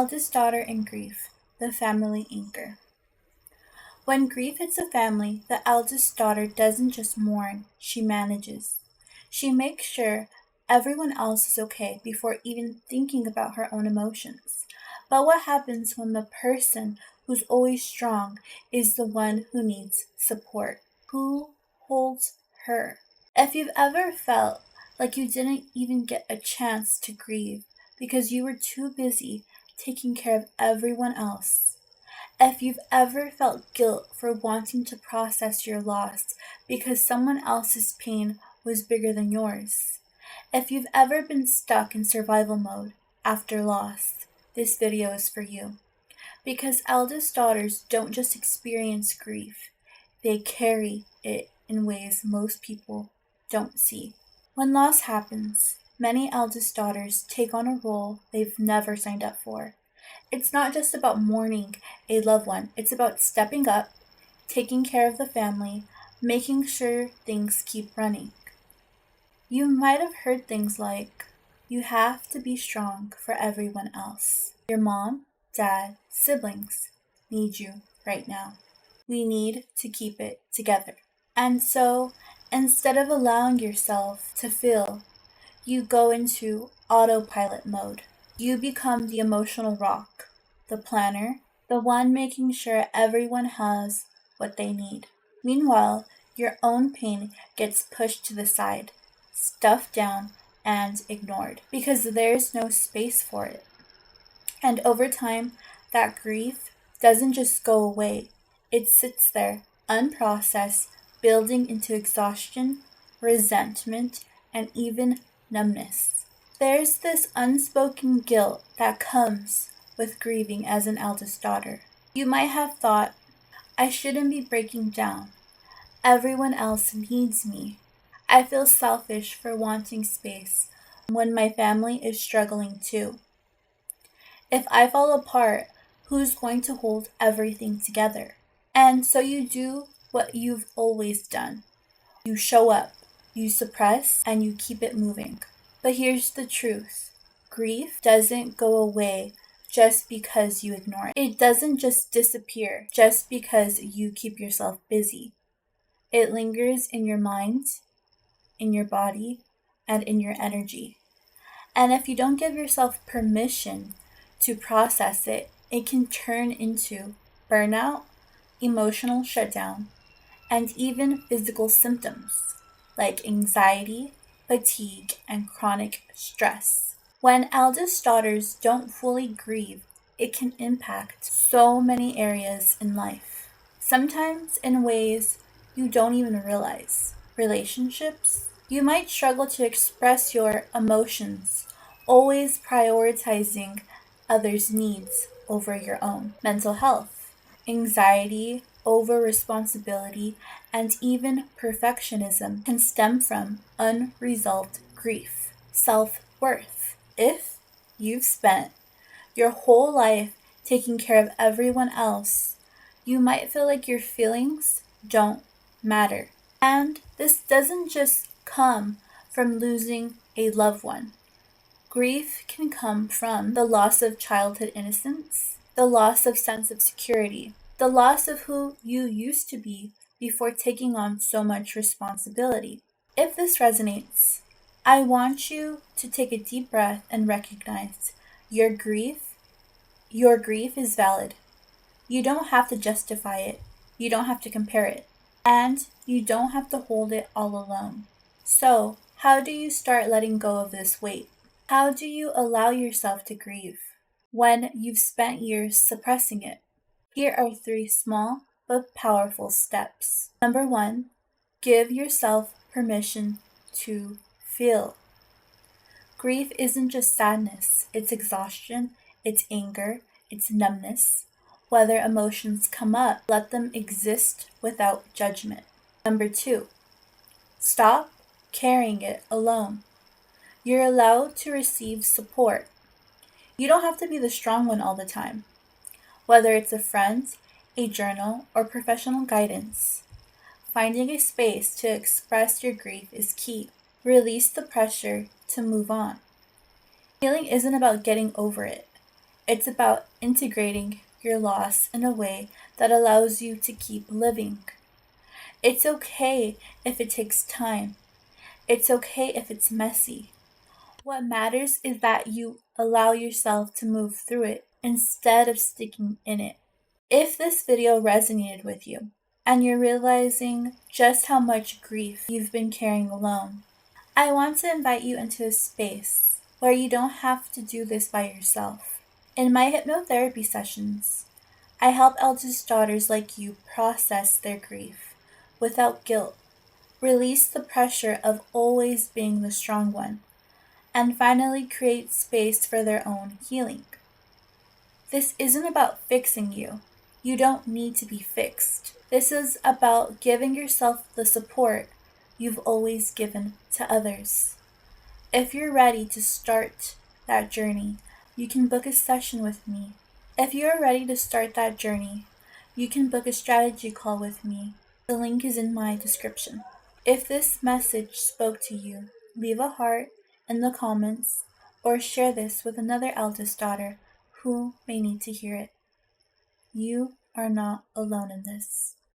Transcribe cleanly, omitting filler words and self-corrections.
Eldest daughter in grief, the family anchor. When grief hits a family, the eldest daughter doesn't just mourn, she manages. She makes sure everyone else is okay before even thinking about her own emotions. But what happens when the person who's always strong is the one who needs support? Who holds her? If you've ever felt like you didn't even get a chance to grieve because you were too busy taking care of everyone else, if you've ever felt guilt for wanting to process your loss because someone else's pain was bigger than yours, if you've ever been stuck in survival mode after loss, this video is for you. Because eldest daughters don't just experience grief, they carry it in ways most people don't see. When loss happens, many eldest daughters take on a role they've never signed up for. It's not just about mourning a loved one, it's about stepping up, taking care of the family, making sure things keep running. You might have heard things like, you have to be strong for everyone else. Your mom, dad, siblings need you right now. We need to keep it together. And so, instead of allowing yourself to feel, you go into autopilot mode. You become the emotional rock, the planner, the one making sure everyone has what they need. Meanwhile, your own pain gets pushed to the side, stuffed down, and ignored because there's no space for it. And over time, that grief doesn't just go away, it sits there, unprocessed, building into exhaustion, resentment, and even numbness. There's this unspoken guilt that comes with grieving as an eldest daughter. You might have thought, I shouldn't be breaking down. Everyone else needs me. I feel selfish for wanting space when my family is struggling too. If I fall apart, who's going to hold everything together? And so you do what you've always done. You show up, you suppress, and you keep it moving. But here's the truth. Grief doesn't go away just because you ignore it. It doesn't just disappear just because you keep yourself busy. It lingers in your mind, in your body, and in your energy. And if you don't give yourself permission to process it, it can turn into burnout, emotional shutdown, and even physical symptoms like anxiety, fatigue, and chronic stress. When eldest daughters don't fully grieve, it can impact so many areas in life, sometimes in ways you don't even realize. Relationships, you might struggle to express your emotions, always prioritizing others' needs over your own. Mental health, anxiety, over responsibility, and even perfectionism can stem from unresolved grief. Self-worth. If you've spent your whole life taking care of everyone else, you might feel like your feelings don't matter. And this doesn't just come from losing a loved one. Grief can come from the loss of childhood innocence, the loss of sense of security, the loss of who you used to be before taking on so much responsibility. If this resonates, I want you to take a deep breath and recognize your grief is valid. You don't have to justify it. You don't have to compare it. And you don't have to hold it all alone. So, how do you start letting go of this weight? How do you allow yourself to grieve when you've spent years suppressing it? Here are 3 small but powerful steps. Number 1, give yourself permission to feel. Grief isn't just sadness, it's exhaustion, it's anger, it's numbness. Whether emotions come up, let them exist without judgment. Number 2, stop carrying it alone. You're allowed to receive support. You don't have to be the strong one all the time. Whether it's a friend, a journal, or professional guidance, finding a space to express your grief is key. Release the pressure to move on. Healing isn't about getting over it. It's about integrating your loss in a way that allows you to keep living. It's okay if it takes time. It's okay if it's messy. What matters is that you allow yourself to move through it instead of sticking in it. If this video resonated with you, and you're realizing just how much grief you've been carrying alone, I want to invite you into a space where you don't have to do this by yourself. In my hypnotherapy sessions, I help eldest daughters like you process their grief without guilt, release the pressure of always being the strong one, and finally create space for their own healing. This isn't about fixing you. You don't need to be fixed. This is about giving yourself the support you've always given to others. If you're ready to start that journey, you can book a session with me. If you're ready to start that journey, you can book a strategy call with me. The link is in my description. If this message spoke to you, leave a heart in the comments or share this with another eldest daughter who may need to hear it. You are not alone in this.